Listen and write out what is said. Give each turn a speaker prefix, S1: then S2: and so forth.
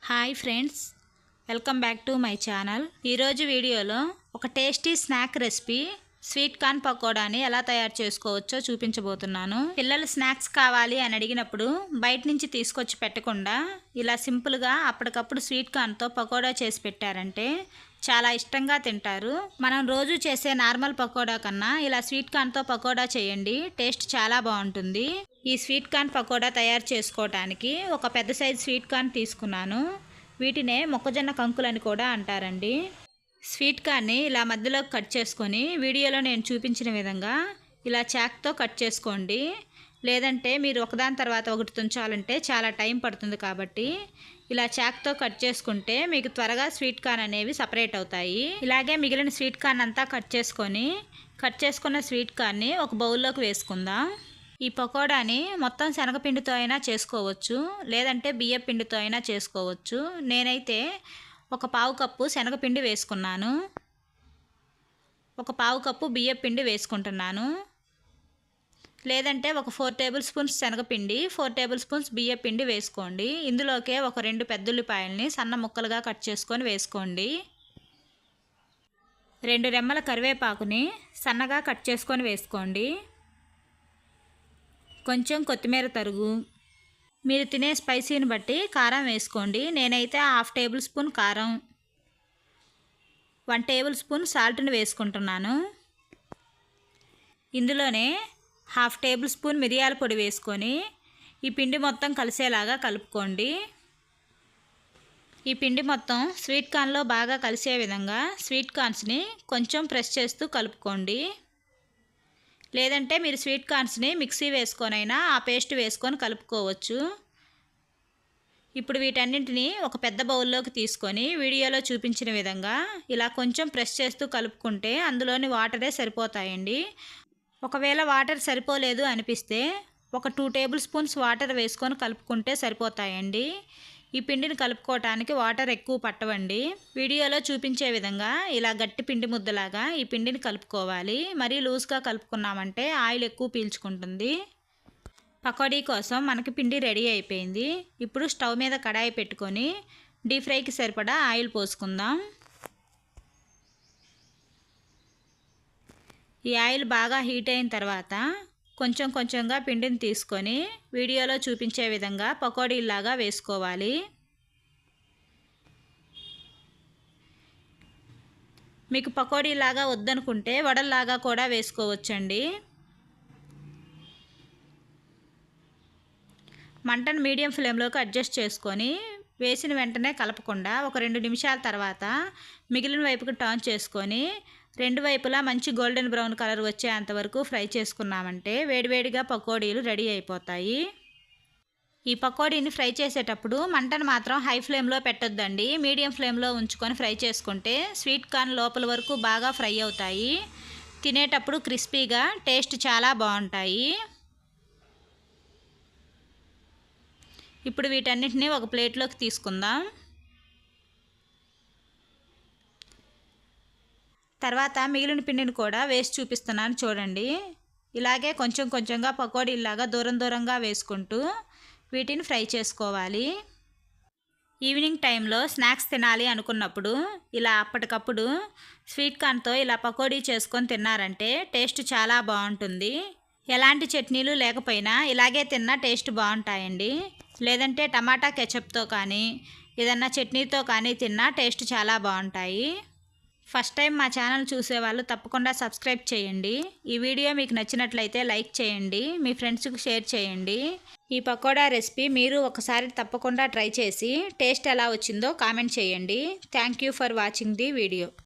S1: Hi friends, welcome back to my channel. ఈరోజు వీడియోలో ఒక tasty snack recipe sweet corn పకోడాని ఎలా తయారు చేసుకోవచ్చో చూపించబోతున్నాను. పిల్లలు స్నాక్స్ కావాలి అని అడిగినప్పుడు బయట నుంచి తీసుకొచ్చి పెట్టకుండా ఇలా సింపుల్గా అప్పటికప్పుడు స్వీట్ కార్న్తో పకోడా చేసి పెట్టారంటే చాలా ఇష్టంగా తింటారు. మనం రోజు చేసే నార్మల్ పకోడా కన్నా ఇలా స్వీట్ కార్న్తో పకోడా చేయండి, టేస్ట్ చాలా బాగుంటుంది. ఈ స్వీట్ కార్న్ పకోడా తయారు చేసుకోవడానికి ఒక పెద్ద సైజు స్వీట్ కార్న్ తీసుకున్నాను. వీటినే మొక్కజొన్న కంకులని కూడా అంటారండి. స్వీట్ కార్న్ని ఇలా మధ్యలోకి కట్ చేసుకొని వీడియోలో నేను చూపించిన విధంగా ఇలా చాక్తో కట్ చేసుకోండి. లేదంటే మీరు ఒకదాని తర్వాత ఒకటి తుంచాలంటే చాలా టైం పడుతుంది, కాబట్టి ఇలా చాక్తో కట్ చేసుకుంటే మీకు త్వరగా స్వీట్ కార్న్ అనేవి సపరేట్ అవుతాయి. ఇలాగే మిగిలిన స్వీట్ కార్న్ అంతా కట్ చేసుకున్న స్వీట్ కార్న్ని ఒక బౌల్లోకి వేసుకుందాం. ఈ పకోడాని మొత్తం శనగపిండితో అయినా చేసుకోవచ్చు, లేదంటే బియ్య పిండితో అయినా చేసుకోవచ్చు. నేనైతే ఒక పావు కప్పు శనగపిండి వేసుకున్నాను, ఒక పావు కప్పు బియ్య పిండి వేసుకుంటున్నాను. లేదంటే ఒక 4 టేబుల్ స్పూన్స్ శనగపిండి, 4 టేబుల్ స్పూన్స్ బియ్య పిండి వేసుకోండి. ఇందులోకే ఒక 2 పెద్దుల్లిపాయల్ని సన్న ముక్కలుగా కట్ చేసుకొని వేసుకోండి. 2 రెమ్మల కరివేపాకుని సన్నగా కట్ చేసుకొని వేసుకోండి. కొంచెం కొత్తిమీర తరుగు, మీరు తినే స్పైసీని బట్టి కారం వేసుకోండి. నేనైతే 1/2 టేబుల్ స్పూన్ కారం, 1 టేబుల్ స్పూన్ సాల్ట్ని వేసుకుంటున్నాను. ఇందులోనే 1/2 టేబుల్ స్పూన్ మిరియాల పొడి వేసుకొని ఈ పిండి మొత్తం కలిసేలాగా కలుపుకోండి. ఈ పిండి మొత్తం స్వీట్ కార్న్లో బాగా కలిసే విధంగా స్వీట్ కార్న్స్ని కొంచెం ప్రెస్ చేస్తూ కలుపుకోండి. లేదంటే మీరు స్వీట్ కార్న్స్ని మిక్సీ వేసుకొనైనా ఆ పేస్ట్ వేసుకొని కలుపుకోవచ్చు. ఇప్పుడు వీటన్నింటినీ ఒక పెద్ద బౌల్లోకి తీసుకొని వీడియోలో చూపించిన విధంగా ఇలా కొంచెం ప్రెస్ చేస్తూ కలుపుకుంటే అందులోని వాటరే సరిపోతాయండి. ఒకవేళ వాటర్ సరిపోలేదు అనిపిస్తే ఒక 2 టేబుల్ స్పూన్స్ వాటర్ వేసుకొని కలుపుకుంటే సరిపోతాయండి. ఈ పిండిని కలుపుకోవటానికి వాటర్ ఎక్కువ పట్టవండి. వీడియోలో చూపించే విధంగా ఇలా గట్టి పిండి ముద్దలాగా ఈ పిండిని కలుపుకోవాలి. మరీ లూజ్గా కలుపుకున్నామంటే ఆయిల్ ఎక్కువ పీల్చుకుంటుంది. పకోడీ కోసం మనకి పిండి రెడీ అయిపోయింది. ఇప్పుడు స్టవ్ మీద కడాయి పెట్టుకొని డీప్ ఫ్రైకి సరిపడా ఆయిల్ పోసుకుందాం. ఈ ఆయిల్ బాగా హీట్ అయిన తర్వాత కొంచెం కొంచెంగా పిండిని తీసుకొని వీడియోలో చూపించే విధంగా పకోడీలాగా వేసుకోవాలి. మీకు పకోడీలాగా వద్దనుకుంటే వడల్లాగా కూడా వేసుకోవచ్చండి. మంటను మీడియం ఫ్లేమ్లోకి అడ్జస్ట్ చేసుకొని వేసిన వెంటనే కలపకుండా ఒక 2 నిమిషాల తర్వాత మిగిలిన వైపుకి టర్న్ చేసుకొని 2 వైపులా మంచి గోల్డెన్ బ్రౌన్ కలర్ వచ్చేంత వరకు ఫ్రై చేసుకున్నామంటే వేడివేడిగా పకోడీలు రెడీ అయిపోతాయి. ఈ పకోడీని ఫ్రై చేసేటప్పుడు మంటను మాత్రం హై ఫ్లేమ్లో పెట్టొద్దండి, మీడియం ఫ్లేమ్లో ఉంచుకొని ఫ్రై చేసుకుంటే స్వీట్ కార్న్ లోపల వరకు బాగా ఫ్రై అవుతాయి. తినేటప్పుడు క్రిస్పీగా టేస్ట్ చాలా బాగుంటాయి. ఇప్పుడు వీటన్నిటిని ఒక ప్లేట్లోకి తీసుకుందాం. తర్వాత మిగిలిన పిండిని కూడా వేసి చూపిస్తున్నాను చూడండి. ఇలాగే కొంచెం కొంచెంగా పకోడీలాగా దూరం దూరంగా వేసుకుంటూ వీటిని ఫ్రై చేసుకోవాలి. ఈవినింగ్ టైంలో స్నాక్స్ తినాలి అనుకున్నప్పుడు ఇలా అప్పటికప్పుడు స్వీట్ కార్న్తో ఇలా పకోడీ చేసుకొని తిన్నారంటే టేస్ట్ చాలా బాగుంటుంది. ఎలాంటి చట్నీలు లేకపోయినా ఇలాగే తిన్నా టేస్ట్ బాగుంటాయండి. లేదంటే టమాటా కెచప్తో కానీ ఏదన్నా చట్నీతో కానీ తిన్నా టేస్ట్ చాలా బాగుంటాయి. ఫస్ట్ టైం మా ఛానల్ చూసేవాళ్ళు తప్పకుండా సబ్స్క్రైబ్ చేయండి. ఈ వీడియో మీకు నచ్చినట్లయితే లైక్ చేయండి, మీ ఫ్రెండ్స్కి షేర్ చేయండి. ఈ పకోడా రెసిపీ మీరు ఒకసారి తప్పకుండా ట్రై చేసి టేస్ట్ ఎలా వచ్చిందో కామెంట్ చేయండి. Thank you for watching the video.